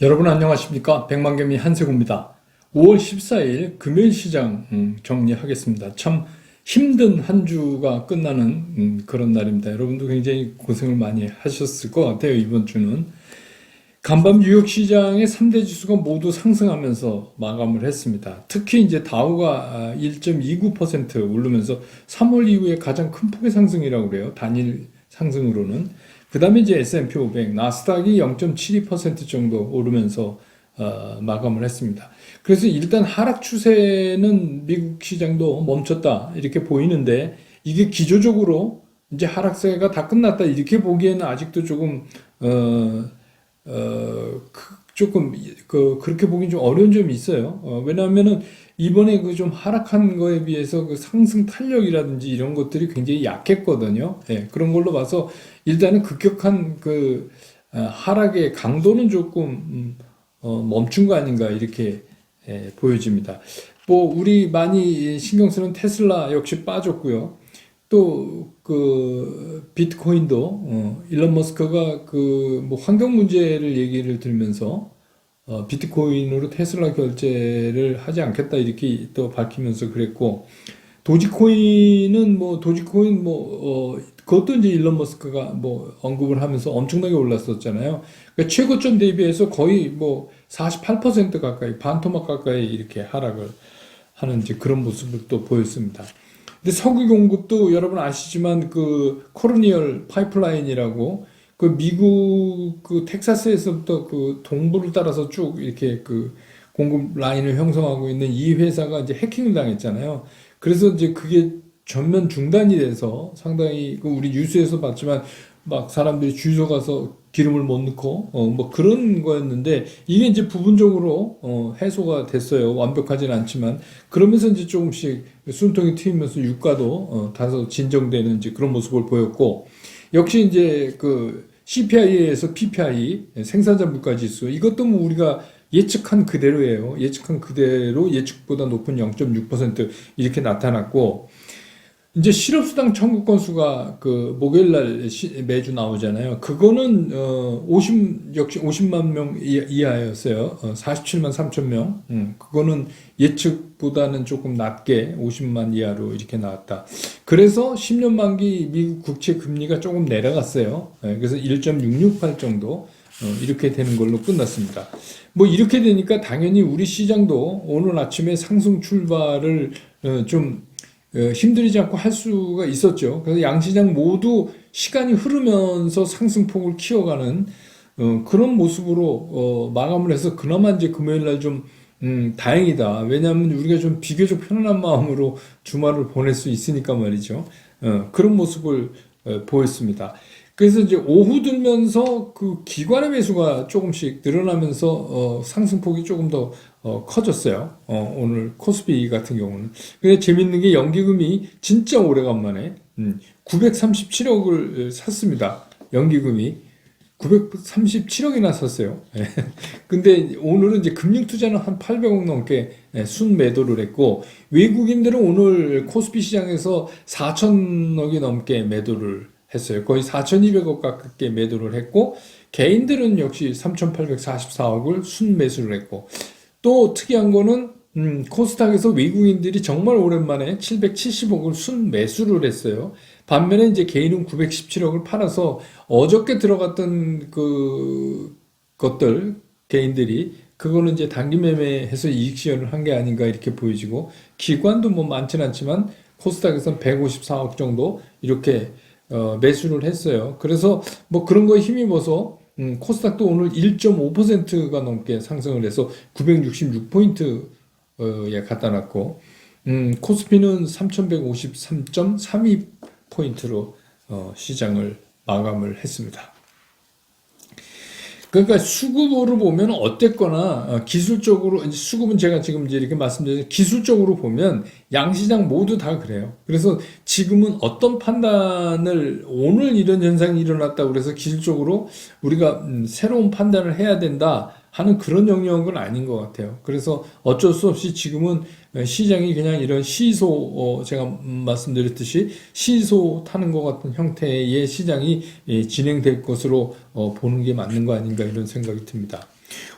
여러분 안녕하십니까? 백만개미 한세구입니다. 5월 14일 금요일 시장 정리하겠습니다. 참 힘든 한 주가 끝나는 그런 날입니다. 여러분도 굉장히 고생을 많이 하셨을 것 같아요. 이번 주는 간밤 뉴욕 시장의 3대 지수가 모두 상승하면서 마감을 했습니다. 특히 이제 다우가 1.29% 오르면서 3월 이후에 가장 큰 폭의 상승이라고 그래요. 단일 상승으로는. 그 다음에 이제 S&P 500, 나스닥이 0.72% 정도 오르면서 마감을 했습니다. 그래서 일단 하락 추세는 미국 시장도 멈췄다 이렇게 보이는데 이게 기조적으로 이제 하락세가 다 끝났다 이렇게 보기에는 아직도 조금 조금 그렇게 보긴 좀 어려운 점이 있어요. 왜냐하면은 이번에 그 좀 하락한 거에 비해서 그 상승 탄력이라든지 이런 것들이 굉장히 약했거든요. 예, 그런 걸로 봐서 일단은 급격한 하락의 강도는 조금 멈춘 거 아닌가 이렇게 보여집니다. 뭐 우리 많이 신경 쓰는 테슬라 역시 빠졌고요. 또 그 비트코인도 일론 머스크가 그 뭐 환경 문제를 얘기를 들면서 비트코인으로 테슬라 결제를 하지 않겠다 이렇게 또 밝히면서 그랬고 도지코인 그것도 이제 일론 머스크가 뭐 언급을 하면서 엄청나게 올랐었잖아요. 그러니까 최고점 대비해서 거의 뭐 48% 가까이 반토막 가까이 이렇게 하락을 하는 이제 그런 모습을 또 보였습니다. 근데 석유 공급도 여러분 아시지만 그 코로니얼 파이프라인이라고 그 미국 그 텍사스에서부터 그 동부를 따라서 쭉 이렇게 그 공급 라인을 형성하고 있는 이 회사가 이제 해킹을 당했잖아요. 그래서 이제 그게 전면 중단이 돼서 상당히 그 우리 뉴스에서 봤지만 막 사람들이 주유소 가서 기름을 못 넣고 뭐 그런 거였는데 이게 이제 부분적으로 해소가 됐어요. 완벽하진 않지만 그러면서 이제 조금씩 숨통이 트이면서 유가도 다소 진정되는 이제 그런 모습을 보였고 역시 이제 그 CPI에서 PPI 생산자 물가 지수 이것도 뭐 우리가 예측한 그대로예요. 예측한 그대로 예측보다 높은 0.6% 이렇게 나타났고 이제 실업수당 청구 건수가 그 목요일날 매주 나오잖아요. 그거는 50만 명 이하였어요. 47만 3천 명. 그거는 예측보다는 조금 낮게 50만 이하로 이렇게 나왔다. 그래서 10년 만기 미국 국채 금리가 조금 내려갔어요. 그래서 1.668 정도 이렇게 되는 걸로 끝났습니다. 뭐 이렇게 되니까 당연히 우리 시장도 오늘 아침에 상승 출발을 좀 힘들이지 않고 할 수가 있었죠. 그래서 양시장 모두 시간이 흐르면서 상승폭을 키워가는 그런 모습으로 마감을 해서 그나마 이제 금요일 날 좀 다행이다. 왜냐하면 우리가 좀 비교적 편안한 마음으로 주말을 보낼 수 있으니까 말이죠. 그런 모습을 보였습니다. 그래서 이제 오후 들면서 그 기관의 매수가 조금씩 늘어나면서 상승폭이 조금 더 커졌어요. 오늘 코스피 같은 경우는. 근데 재밌는 게 연기금이 진짜 오래간만에 937억을 샀습니다. 연기금이 937억이나 샀어요. 근데 오늘은 이제 금융투자는 한 800억 넘게 순매도를 했고 외국인들은 오늘 코스피 시장에서 4천억이 넘게 매도를 했어요. 거의 4,200억 가깝게 매도를 했고 개인들은 역시 3,844억을 순매수를 했고 또 특이한 거는 코스닥에서 외국인들이 정말 오랜만에 770억을 순매수를 했어요. 반면에 이제 개인은 917억을 팔아서 어저께 들어갔던 그 것들 개인들이 그거는 이제 단기 매매해서 이익 실현을 한 게 아닌가 이렇게 보여지고 기관도 뭐 많진 않지만 코스닥에서는 154억 정도 이렇게 매수를 했어요. 그래서 뭐 그런 거에 힘입어서 코스닥도 오늘 1.5%가 넘게 상승을 해서 966포인트에 갖다 놨고 코스피는 3153.32포인트로 시장을 마감을 했습니다. 그러니까 수급으로 보면 어땠거나 기술적으로 이제 수급은 제가 지금 이제 이렇게 말씀드린 기술적으로 보면 양시장 모두 다 그래요. 그래서 지금은 어떤 판단을 오늘 이런 현상이 일어났다고 그래서 기술적으로 우리가 새로운 판단을 해야 된다 하는 그런 영역은 아닌 것 같아요. 그래서 어쩔 수 없이 지금은 시장이 그냥 이런 시소 제가 말씀드렸듯이 시소 타는 것 같은 형태의 시장이 진행될 것으로 보는 게 맞는 거 아닌가 이런 생각이 듭니다.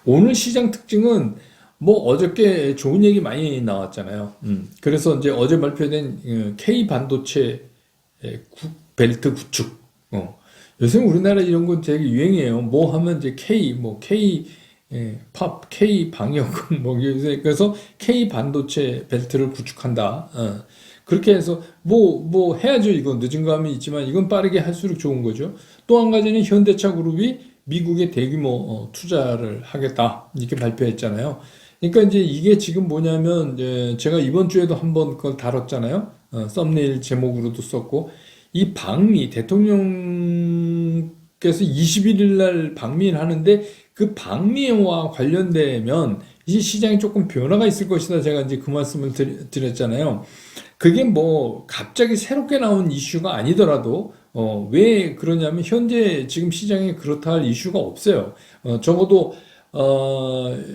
오늘 시장 특징은 뭐 어저께 좋은 얘기 많이 나왔잖아요. 그래서 이제 어제 발표된 K 반도체 벨트 구축. 요새 우리나라 이런 건 되게 유행이에요. 뭐 하면 이제 K 팝, K 방역, 뭐 요새 그래서 K 반도체 벨트를 구축한다. 그렇게 해서 뭐 해야죠. 이건 늦은 감이 있지만 이건 빠르게 할수록 좋은 거죠. 또 한 가지는 현대차 그룹이 미국에 대규모 투자를 하겠다 이렇게 발표했잖아요. 그러니까 이제 이게 지금 뭐냐면 이제 제가 이번 주에도 한번 그걸 다뤘잖아요. 썸네일 제목으로도 썼고 이 방미 대통령께서 21일 날 방미를 하는데 그 방미와 관련되면 이 시장에 조금 변화가 있을 것이다. 제가 이제 그 말씀을 드렸잖아요. 그게 뭐 갑자기 새롭게 나온 이슈가 아니더라도 왜 그러냐면 현재 지금 시장에 그렇다 할 이슈가 없어요. 적어도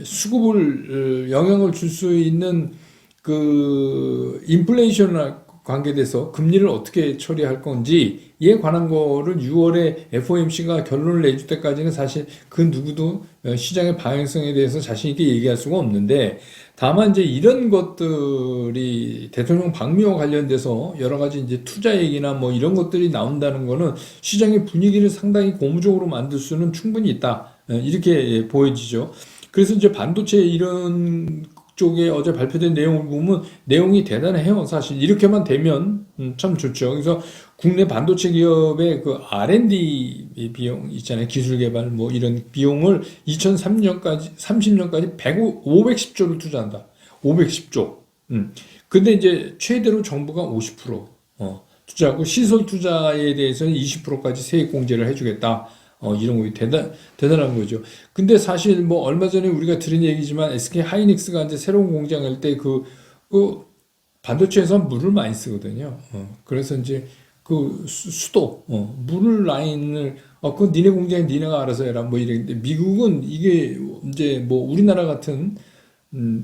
수급을 영향을 줄 수 있는 그 인플레이션과 관계돼서 금리를 어떻게 처리할 건지에 관한 거를 6월에 FOMC가 결론을 내줄 때까지는 사실 그 누구도 시장의 방향성에 대해서 자신 있게 얘기할 수가 없는데 다만 이제 이런 것들이 대통령 방미와 관련돼서 여러 가지 이제 투자 얘기나 뭐 이런 것들이 나온다는 거는 시장의 분위기를 상당히 고무적으로 만들 수는 충분히 있다. 이렇게 보여지죠. 그래서 이제 반도체 이런 쪽에 어제 발표된 내용을 보면 내용이 대단해요. 사실 이렇게만 되면 참 좋죠. 그래서 국내 반도체 기업의 그 R&D 비용 있잖아요. 기술 개발 뭐 이런 비용을 2030년까지 30년까지 510조를 투자한다. 510조. 근데 이제 최대로 정부가 50% 투자하고 시설 투자에 대해서는 20%까지 세액 공제를 해주겠다. 이런 거 대단한 거죠. 근데 사실 뭐 얼마 전에 우리가 들은 얘기지만 SK 하이닉스가 이제 새로운 공장을 때 그 반도체에서 물을 많이 쓰거든요. 그래서 이제 그 수도, 물 라인을, 그 니네 공장에 니네가 알아서 해라. 뭐 이랬는데 미국은 이게 이제 뭐 우리나라 같은,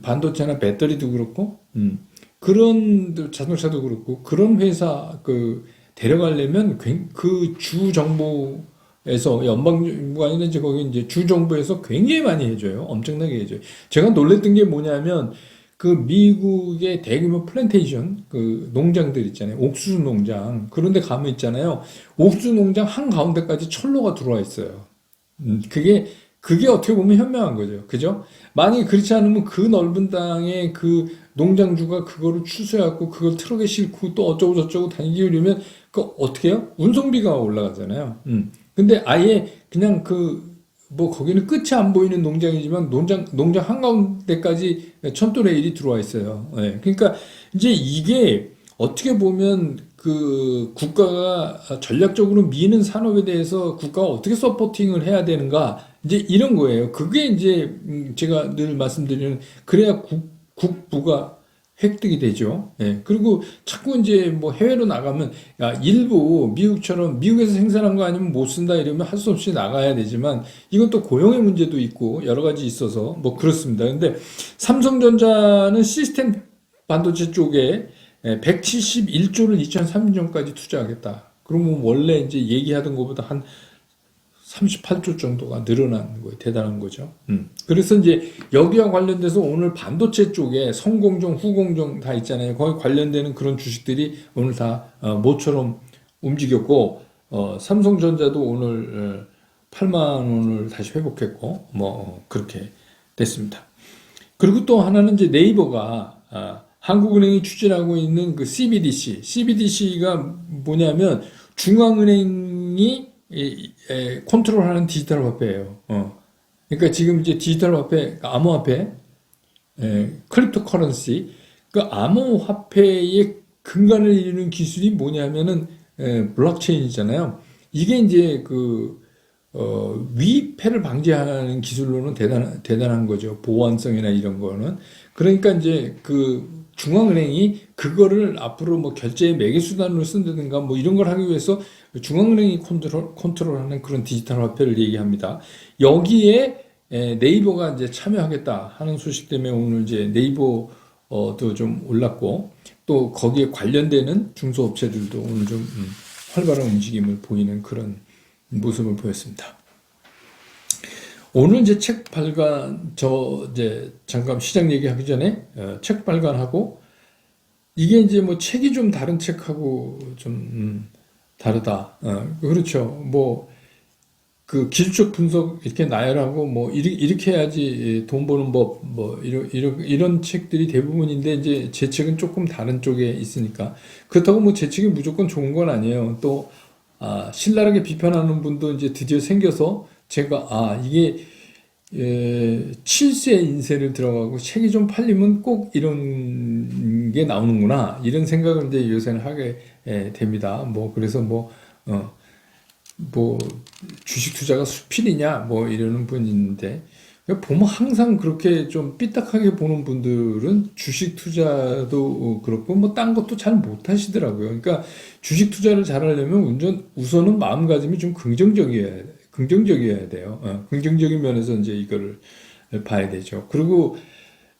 반도체나 배터리도 그렇고, 그런 자동차도 그렇고, 그런 회사 데려가려면 그 주 정부에서 연방정부가 아니라 이제 거기 이제 주정부에서 굉장히 많이 해줘요. 엄청나게 해줘요. 제가 놀랬던 게 뭐냐면 그 미국의 대규모 플랜테이션 그 농장들 있잖아요. 옥수수 농장. 그런데 가면 있잖아요. 옥수수 농장 한 가운데까지 철로가 들어와 있어요. 그게 어떻게 보면 현명한 거죠. 그죠? 만약에 그렇지 않으면 그 넓은 땅에 그 농장주가 그거를 추수해갖고 그걸 트럭에 싣고 또 어쩌고 저쩌고 다니려면 그 어떻게 해요? 운송비가 올라가잖아요. 근데 아예 그냥 뭐 거기는 끝이 안 보이는 농장이지만 농장 한가운데까지 천도 레일이 들어와 있어요. 예. 그러니까 이제 이게 어떻게 보면 그 국가가 전략적으로 미는 산업에 대해서 국가가 어떻게 서포팅을 해야 되는가 이제 이런 거예요. 그게 이제 제가 늘 말씀드리는 그래야 국부가 획득이 되죠. 예. 그리고 자꾸 이제 뭐 해외로 나가면 야, 일부 미국처럼 미국에서 생산한 거 아니면 못 쓴다 이러면 할 수 없이 나가야 되지만 이건 또 고용의 문제도 있고 여러 가지 있어서 뭐 그렇습니다. 근데 삼성전자는 시스템 반도체 쪽에 171조를 2030년까지 투자하겠다. 그러면 원래 이제 얘기하던 것보다 한 38조 정도가 늘어나는 거예요. 대단한 거죠. 그래서 이제 여기와 관련돼서 오늘 반도체 쪽에 성공정, 후공정 다 있잖아요. 거기 관련되는 그런 주식들이 오늘 다 모처럼 움직였고, 삼성전자도 오늘 8만 원을 다시 회복했고, 뭐 그렇게 됐습니다. 그리고 또 하나는 이제 네이버가 한국은행이 추진하고 있는 그 CBDC가 뭐냐면 중앙은행이 컨트롤하는 디지털 화폐예요. 그러니까 지금 이제 디지털 화폐, 암호화폐, 크립토 커런시, 그 암호화폐의 근간을 이루는 기술이 뭐냐면은 블록체인이잖아요. 이게 이제 위패를 방지하는 기술로는 대단한 거죠. 보안성이나 이런 거는. 그러니까 이제 중앙은행이 그거를 앞으로 뭐 결제의 매개수단으로 쓴다든가 뭐 이런 걸 하기 위해서 중앙은행이 컨트롤하는 그런 디지털 화폐를 얘기합니다. 여기에 네이버가 이제 참여하겠다 하는 소식 때문에 오늘 이제 네이버도 좀 올랐고 또 거기에 관련되는 중소업체들도 오늘 좀 활발한 움직임을 보이는 그런 모습을 보였습니다. 오늘 이제 책 발간, 저 이제 잠깐 시장 얘기하기 전에 책 발간하고 이게 이제 뭐 책이 좀 다른 책하고 좀 다르다. 그렇죠. 뭐 그 기술적 분석 이렇게 나열하고 뭐 이렇게 해야지 돈 버는 법 뭐 이런 책들이 대부분인데 이제 제 책은 조금 다른 쪽에 있으니까 그렇다고 뭐 제 책이 무조건 좋은 건 아니에요. 또 신랄하게 비판하는 분도 이제 드디어 생겨서 제가 이게 7세 인세를 들어가고 책이 좀 팔리면 꼭 이런 게 나오는구나 이런 생각을 이제 요새는 하게 됩니다. 뭐 그래서 뭐 주식 투자가 수필이냐 뭐 이러는 분이 있는데 보면 항상 그렇게 좀 삐딱하게 보는 분들은 주식 투자도 그렇고 뭐 딴 것도 잘 못하시더라고요. 그러니까 주식 투자를 잘하려면 우선은 마음가짐이 좀 긍정적이어야 돼요. 긍정적인 면에서 이제 이거를 봐야 되죠. 그리고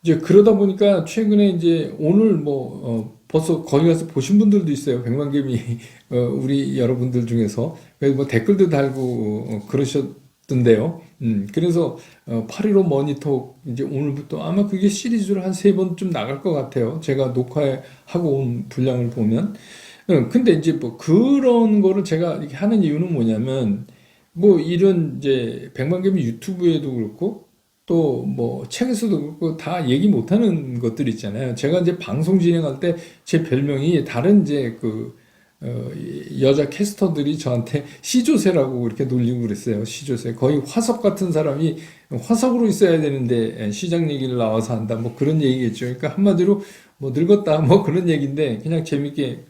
이제 그러다 보니까 최근에 이제 오늘 벌써 거기 가서 보신 분들도 있어요. 백만개미 우리 여러분들 중에서 그래서 뭐 댓글도 달고 그러셨던데요. 그래서 8.15 머니톡 이제 오늘부터 아마 그게 시리즈로 한 3번쯤 나갈 것 같아요. 제가 녹화하고 온 분량을 보면. 근데 이제 뭐 그런 거를 제가 이렇게 하는 이유는 뭐냐면 뭐 이런 이제 백만개미 유튜브에도 그렇고 또 뭐 책에서도 그렇고 다 얘기 못하는 것들 있잖아요. 제가 이제 방송 진행할 때 제 별명이 다른 이제 여자 캐스터들이 저한테 시조새라고 이렇게 놀리고 그랬어요. 시조새. 거의 화석 같은 사람이 화석으로 있어야 되는데 시장 얘기를 나와서 한다. 뭐 그런 얘기겠죠. 그러니까 한마디로 뭐 늙었다. 뭐 그런 얘기인데 그냥 재밌게.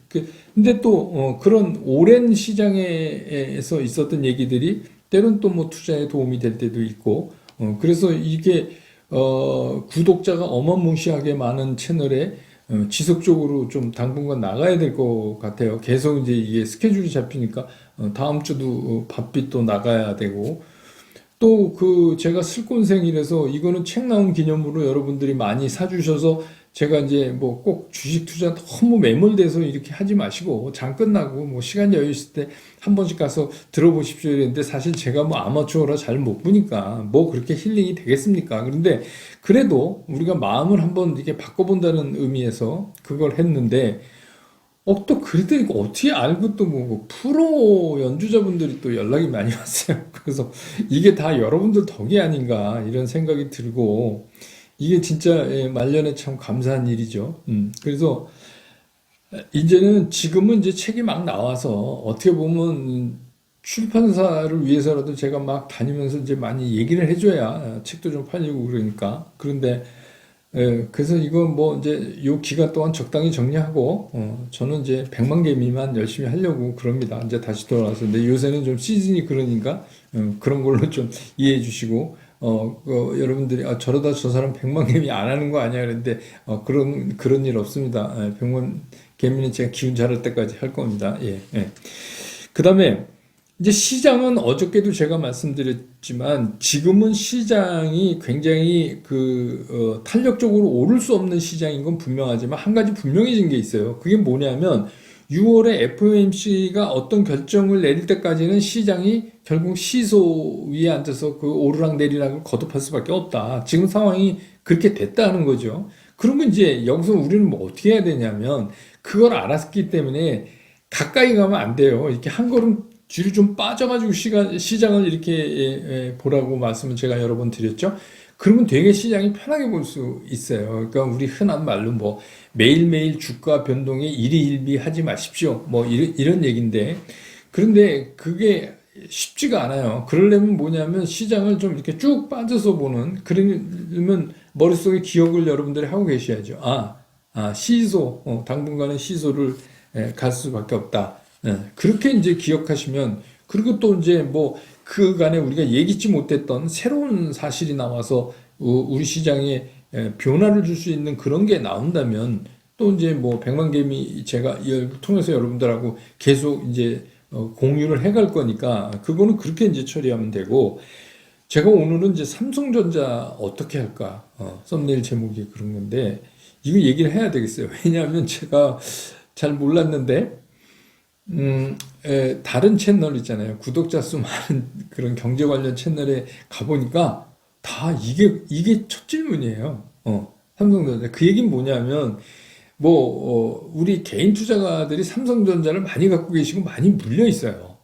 근데 또 그런 오랜 시장에서 있었던 얘기들이 때론 또 뭐 투자에 도움이 될 때도 있고 그래서 이게 구독자가 어마무시하게 많은 채널에 지속적으로 좀 당분간 나가야 될 것 같아요. 계속 이제 이게 스케줄이 잡히니까 다음 주도 바삐 또 나가야 되고 또 제가 슬콘생이라서 이거는 책 나온 기념으로 여러분들이 많이 사주셔서 제가 이제 뭐 꼭 주식 투자 너무 매몰돼서 이렇게 하지 마시고 장 끝나고 뭐 시간 여유 있을 때 한 번씩 가서 들어보십시오 이랬는데 사실 제가 뭐 아마추어라 잘 못 보니까 뭐 그렇게 힐링이 되겠습니까? 그런데 그래도 우리가 마음을 한번 이렇게 바꿔본다는 의미에서 그걸 했는데 또 그래도 이거 어떻게 알고 또 뭐 프로 연주자분들이 또 연락이 많이 왔어요. 그래서 이게 다 여러분들 덕이 아닌가 이런 생각이 들고 이게 진짜 말년에 참 감사한 일이죠. 그래서 이제는 지금은 이제 책이 막 나와서 어떻게 보면 출판사를 위해서라도 제가 막 다니면서 이제 많이 얘기를 해줘야 책도 좀 팔리고 그러니까. 그런데 그래서 이거 뭐 이제 요 기간 동안 적당히 정리하고 저는 이제 100만 개미만 열심히 하려고 그럽니다. 이제 다시 돌아와서 근데 요새는 좀 시즌이 그러니까 그런 걸로 좀 이해해 주시고 여러분들이 저러다 저 사람 100만 개미 안 하는 거 아니야 그런데 그런 일 없습니다. 100만 개미는 제가 기운 잘할 때까지 할 겁니다. 예, 예. 그다음에 이제 시장은 어저께도 제가 말씀드렸지만 지금은 시장이 굉장히 탄력적으로 오를 수 없는 시장인 건 분명하지만 한 가지 분명해진 게 있어요. 그게 뭐냐면 6월에 FOMC가 어떤 결정을 내릴 때까지는 시장이 결국 시소 위에 앉아서 그 오르락 내리락을 거듭할 수밖에 없다. 지금 상황이 그렇게 됐다는 거죠. 그러면 이제 여기서 우리는 뭐 어떻게 해야 되냐면 그걸 알았기 때문에 가까이 가면 안 돼요. 이렇게 한 걸음 뒤로 좀 빠져가지고 시장을 이렇게 보라고 말씀을 제가 여러 번 드렸죠. 그러면 되게 시장이 편하게 볼 수 있어요. 그러니까 우리 흔한 말로 뭐 매일매일 주가 변동에 일희일비 하지 마십시오. 뭐 이런 얘기인데 그런데 그게 쉽지가 않아요. 그러려면 뭐냐면 시장을 좀 이렇게 쭉 빠져서 보는 그러면 머릿속에 기억을 여러분들이 하고 계셔야죠. 시소 당분간은 시소를 갈 수밖에 없다. 그렇게 이제 기억하시면 그리고 또 이제 뭐 그간에 우리가 예기치 못했던 새로운 사실이 나와서 우리 시장에 변화를 줄 수 있는 그런 게 나온다면 또 이제 뭐 100만 개미 제가 이걸 통해서 여러분들하고 계속 이제 공유를 해갈 거니까 그거는 그렇게 이제 처리하면 되고 제가 오늘은 이제 삼성전자 어떻게 할까 썸네일 제목이 그런 건데 이거 얘기를 해야 되겠어요. 왜냐하면 제가 잘 몰랐는데 다른 채널 있잖아요. 구독자 수 많은 그런 경제 관련 채널에 가보니까 다 이게 첫 질문이에요. 삼성전자. 그 얘기는 뭐냐면, 우리 개인 투자가들이 삼성전자를 많이 갖고 계시고 많이 물려 있어요.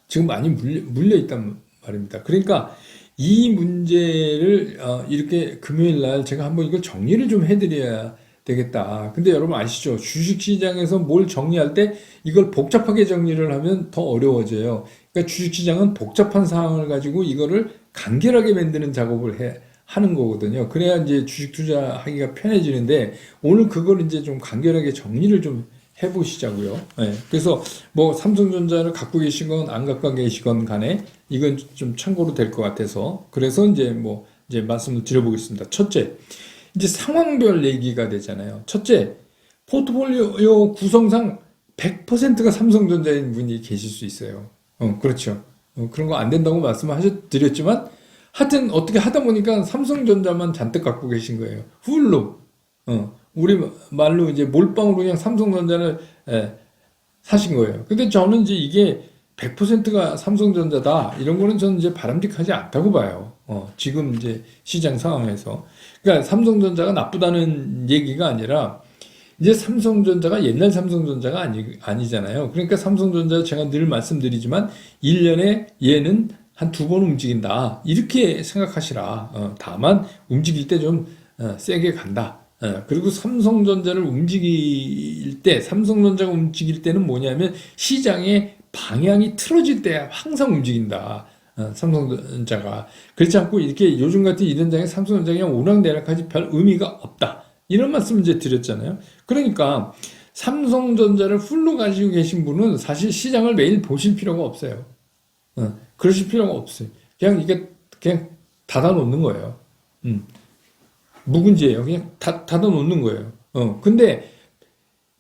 지금 많이 물려 있단 말입니다. 그러니까 이 문제를 이렇게 금요일 날 제가 한번 이걸 정리를 좀 해드려야 되겠다. 근데 여러분 아시죠? 주식시장에서 뭘 정리할 때 이걸 복잡하게 정리를 하면 더 어려워져요. 그러니까 주식시장은 복잡한 상황을 가지고 이거를 간결하게 만드는 작업을 하는 거거든요. 그래야 이제 주식 투자하기가 편해지는데 오늘 그걸 이제 좀 간결하게 정리를 좀 해보시자고요. 네. 그래서 뭐 삼성전자를 갖고 계시건 안 갖고 계시건 간에 이건 좀 참고로 될 것 같아서 그래서 이제 말씀을 드려보겠습니다. 첫째, 이제 상황별 얘기가 되잖아요. 첫째, 포트폴리오 구성상 100%가 삼성전자인 분이 계실 수 있어요. 그렇죠. 그런 거 안 된다고 말씀하셨드렸지만 하여튼 어떻게 하다 보니까 삼성전자만 잔뜩 갖고 계신 거예요. 훌로. 우리 말로 이제 몰빵으로 그냥 삼성전자를 사신 거예요. 근데 저는 이제 이게 100%가 삼성전자다. 이런 거는 저는 이제 바람직하지 않다고 봐요. 지금 이제 시장 상황에서. 그러니까 삼성전자가 나쁘다는 얘기가 아니라 이제 삼성전자가 옛날 삼성전자가 아니잖아요. 그러니까 삼성전자 제가 늘 말씀드리지만 1년에 얘는 한 두 번 움직인다. 이렇게 생각하시라. 다만 움직일 때 좀 세게 간다. 그리고 삼성전자가 움직일 때는 뭐냐면 시장의 방향이 틀어질 때 항상 움직인다. 삼성전자가. 그렇지 않고 이렇게 요즘 같은 이런 장에 삼성전자가 그냥 오락내락하지 별 의미가 없다. 이런 말씀을 이제 드렸잖아요. 그러니까 삼성전자를 풀로 가지고 계신 분은 사실 시장을 매일 보실 필요가 없어요. 그러실 필요가 없어요. 그냥 이게 그냥 닫아놓는 거예요. 묵은지예요. 그냥 닫아놓는 거예요. 근데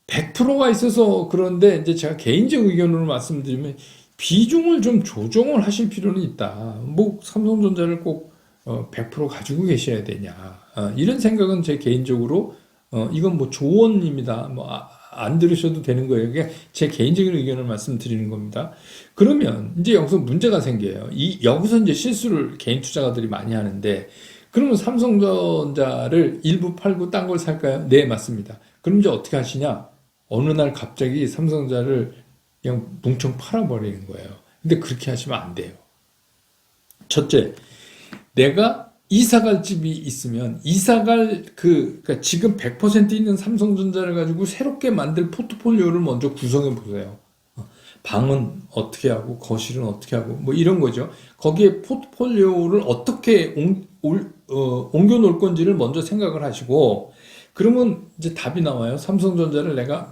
100%가 있어서 그런데 이제 제가 개인적 의견으로 말씀드리면 비중을 좀 조정을 하실 필요는 있다. 뭐 삼성전자를 꼭 100% 가지고 계셔야 되냐. 이런 생각은 제 개인적으로 이건 뭐 조언입니다. 안 들으셔도 되는 거예요. 그게 제 개인적인 의견을 말씀드리는 겁니다. 그러면 이제 여기서 문제가 생겨요. 여기서 이제 실수를 개인 투자가들이 많이 하는데 그러면 삼성전자를 일부 팔고 딴 걸 살까요? 네, 맞습니다. 그럼 이제 어떻게 하시냐? 어느 날 갑자기 삼성전자를 그냥 뭉청 팔아버리는 거예요. 근데 그렇게 하시면 안 돼요. 첫째, 내가 이사 갈 집이 있으면 그러니까 지금 100% 있는 삼성전자를 가지고 새롭게 만들 포트폴리오를 먼저 구성해 보세요. 방은 어떻게 하고 거실은 어떻게 하고 뭐 이런 거죠. 거기에 포트폴리오를 어떻게 옮겨 놓을 건지를 먼저 생각을 하시고 그러면 이제 답이 나와요. 삼성전자를 내가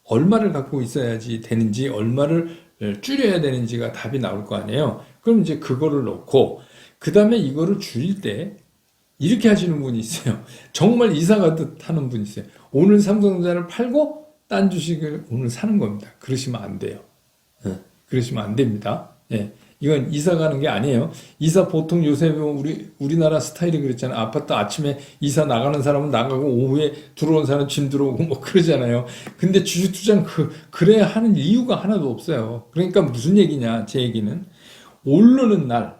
얼마를 갖고 있어야지 되는지 얼마를 줄여야 되는지가 답이 나올 거 아니에요. 그럼 이제 그거를 넣고 그 다음에 이거를 줄일 때 이렇게 하시는 분이 있어요. 정말 이사 가듯 하는 분이 있어요. 오늘 삼성전자를 팔고 딴 주식을 오늘 사는 겁니다. 그러시면 안 돼요. 그러시면 안 됩니다. 예. 이건 이사 가는 게 아니에요. 이사 보통 요새 우리나라 스타일이 그랬잖아요. 아파트 아침에 이사 나가는 사람은 나가고 오후에 들어온 사람은 짐 들어오고 뭐 그러잖아요. 근데 주식 투자는 그래야 하는 이유가 하나도 없어요. 그러니까 무슨 얘기냐, 제 얘기는. 오르는 날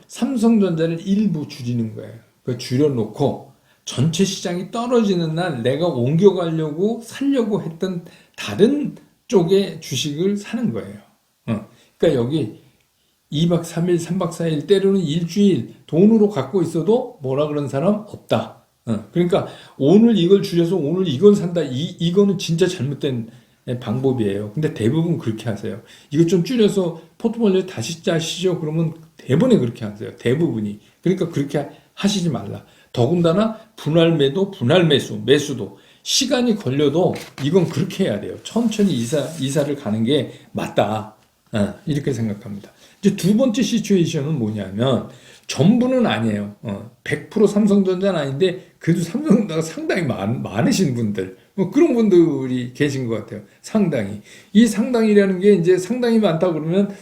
삼성전자를 일부 줄이는 거예요. 그 줄여놓고 전체 시장이 떨어지는 날 내가 옮겨가려고 살려고 했던 다른 쪽의 주식을 사는 거예요. 그러니까 여기 2박 3일, 3박 4일, 때로는 일주일 돈으로 갖고 있어도 뭐라 그런 사람 없다. 그러니까 오늘 이걸 줄여서 오늘 이걸 산다. 이거는 진짜 잘못된 방법이에요. 근데 대부분 그렇게 하세요. 이거 좀 줄여서 포트폴리오 다시 짜시죠. 그러면 대부분이 그렇게 하세요. 대부분이. 그러니까 그렇게 하시지 말라. 더군다나 분할 매도, 분할 매수도 시간이 걸려도 이건 그렇게 해야 돼요. 천천히 이사를 가는 게 맞다. 이렇게 생각합니다. 이제 두 번째 시츄에이션은 뭐냐면 전부는 아니에요. 100% 삼성전자는 아닌데 그래도 삼성전자가 상당히 많으신 분들 그런 분들이 계신 것 같아요. 상당히. 이 상당이라는 게 이제 상당히 많다 그러면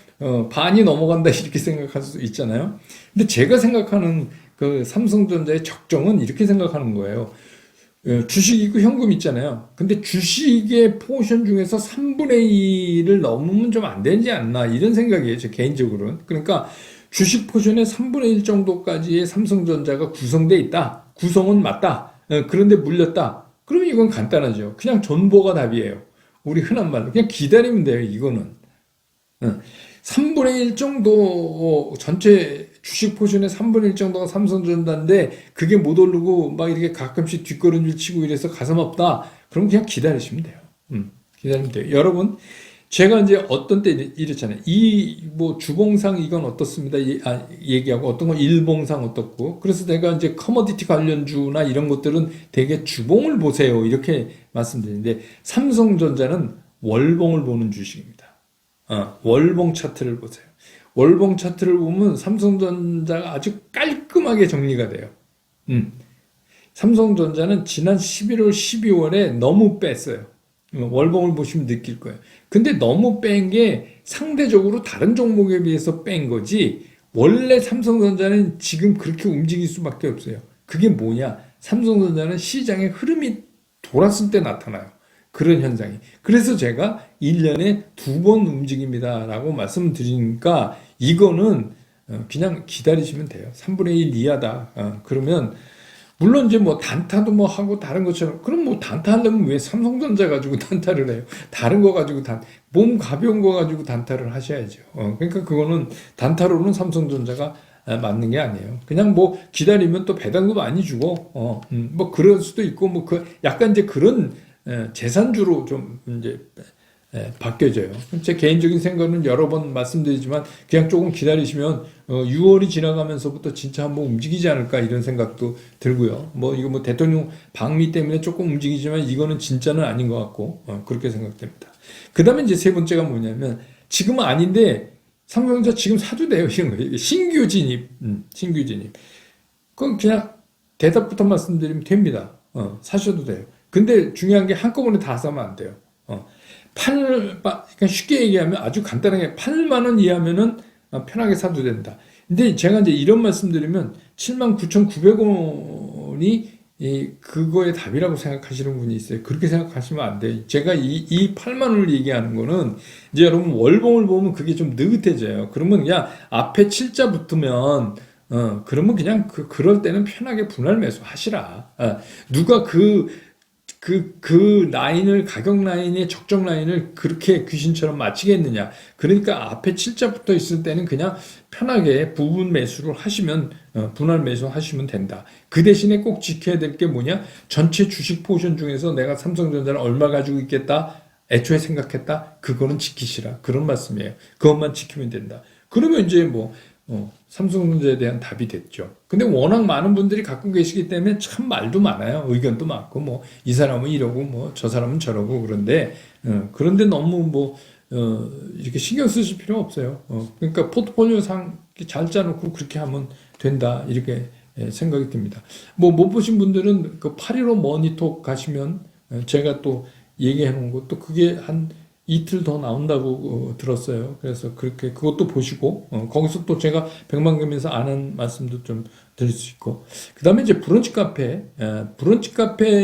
반이 넘어간다 이렇게 생각할 수 있잖아요. 근데 제가 생각하는 그 삼성전자의 적정은 이렇게 생각하는 거예요. 주식 있고 현금 있잖아요. 근데 주식의 포션 중에서 3분의 1을 넘으면 좀 안 되지 않나 이런 생각이에요. 제 개인적으로는. 그러니까 주식 포션의 3분의 1 정도까지의 삼성전자가 구성돼 있다. 구성은 맞다. 그런데 물렸다. 그러면 이건 간단하죠. 그냥 존버가 답이에요. 우리 흔한 말로 그냥 기다리면 돼요. 이거는. 3분의 1 정도 전체 주식 포션의 3분의 1 정도가 삼성전자인데 그게 못 오르고 막 이렇게 가끔씩 뒷걸음질 치고 이래서 가슴 아프다. 그럼 그냥 기다리시면 돼요. 기다리면 돼요. 여러분, 제가 이제 어떤 때 이랬잖아요. 이 뭐 주봉상 이건 어떻습니다. 얘기하고 어떤 건 일봉상 어떻고. 그래서 내가 이제 커머디티 관련주나 이런 것들은 되게 주봉을 보세요. 이렇게 말씀드리는데 삼성전자는 월봉을 보는 주식입니다. 월봉 차트를 보세요. 월봉 차트를 보면 삼성전자가 아주 깔끔하게 정리가 돼요. 삼성전자는 지난 11월, 12월에 너무 뺐어요. 월봉을 보시면 느낄 거예요. 근데 너무 뺀 게 상대적으로 다른 종목에 비해서 뺀 거지, 원래 삼성전자는 지금 그렇게 움직일 수밖에 없어요. 그게 뭐냐? 삼성전자는 시장의 흐름이 돌았을 때 나타나요. 그런 현상이. 그래서 제가 1년에 2번 움직입니다라고 말씀드리니까 이거는 그냥 기다리시면 돼요. 3분의 1 이하다. 그러면 물론 이제 뭐 단타도 뭐 하고 다른 것처럼, 그럼 뭐 단타 하려면 왜 삼성전자 가지고 단타를 해요? 다른 거 가지고 몸 가벼운 거 가지고 단타를 하셔야죠. 그러니까 그거는 단타로는 삼성전자가 맞는 게 아니에요. 그냥 뭐 기다리면 또 배당도 많이 주고, 뭐 그럴 수도 있고, 뭐 약간 이제 그런 재산주로 좀 이제 바뀌어져요. 제 개인적인 생각은 여러 번 말씀드리지만 그냥 조금 기다리시면 6월이 지나가면서부터 진짜 한번 움직이지 않을까 이런 생각도 들고요. 뭐 이거 뭐 대통령 방미 때문에 조금 움직이지만 이거는 진짜는 아닌 것 같고 그렇게 생각됩니다. 그 다음에 이제 세 번째가 뭐냐면 지금은 아닌데 삼성전자 지금 사도 돼요. 이런 거예요. 신규 진입, 신규 진입. 그건 그냥 대답부터 말씀드리면 됩니다. 사셔도 돼요. 근데 중요한 게 한꺼번에 다 사면 안 돼요. 그러니까 쉽게 얘기하면 아주 간단하게 8만 원 이하면은 편하게 사도 된다. 근데 제가 이제 이런 말씀드리면 79,900원이 그거의 답이라고 생각하시는 분이 있어요. 그렇게 생각하시면 안 돼요. 제가 이 8만 원을 얘기하는 거는 이제 여러분 월봉을 보면 그게 좀 느긋해져요. 그러면 그냥 앞에 7자 붙으면 그러면 그냥 그럴 때는 편하게 분할 매수 하시라. 누가 그 라인을, 가격 라인의 적정 라인을 그렇게 귀신처럼 맞추겠느냐. 그러니까 앞에 7자 붙어 있을 때는 그냥 편하게 부분 매수를 하시면, 분할 매수 하시면 된다. 그 대신에 꼭 지켜야 될 게 뭐냐? 전체 주식 포션 중에서 내가 삼성전자를 얼마 가지고 있겠다? 애초에 생각했다? 그거는 지키시라. 그런 말씀이에요. 그것만 지키면 된다. 그러면 이제 삼성전자에 대한 답이 됐죠. 근데 워낙 많은 분들이 갖고 계시기 때문에 참 말도 많아요. 의견도 많고, 뭐, 이 사람은 이러고, 뭐, 저 사람은 저러고, 그런데 너무 이렇게 신경 쓰실 필요 없어요. 그러니까 포트폴리오상 잘 짜놓고 그렇게 하면 된다. 이렇게 생각이 듭니다. 뭐, 못 보신 분들은 그 815 머니톡 가시면 제가 또 얘기해 놓은 것도 그게 한 이틀 더 나온다고 들었어요. 그래서 그것도 보시고 거기서 또 제가 백만금에서 아는 말씀도 좀 드릴 수 있고, 그 다음에 이제 브런치 카페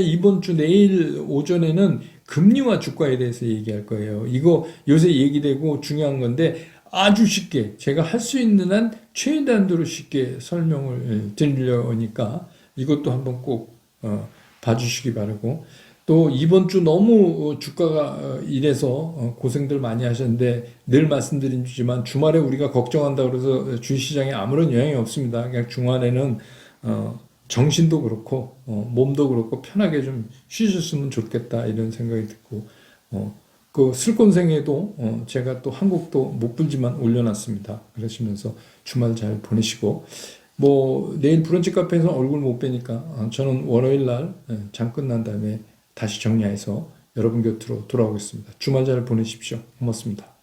이번 주 내일 오전에는 금리와 주가에 대해서 얘기할 거예요. 이거 요새 얘기되고 중요한 건데 아주 쉽게 제가 할 수 있는 한 최대한도로 쉽게 설명을 드리려니까 이것도 한번 꼭 봐주시기 바라고, 또 이번 주 너무 주가가 이래서 고생들 많이 하셨는데 늘 말씀드리지만 주말에 우리가 걱정한다고 해서 주식시장에 아무런 영향이 없습니다. 그냥 주말에는 정신도 그렇고 몸도 그렇고 편하게 좀 쉬셨으면 좋겠다 이런 생각이 듣고, 그 슬콘생에도 제가 또 한국도 못 불지만 올려놨습니다. 그러시면서 주말 잘 보내시고, 뭐 내일 브런치 카페에서 얼굴 못 뵈니까 저는 월요일 날 장 끝난 다음에 다시 정리해서 여러분 곁으로 돌아오겠습니다. 주말 잘 보내십시오. 고맙습니다.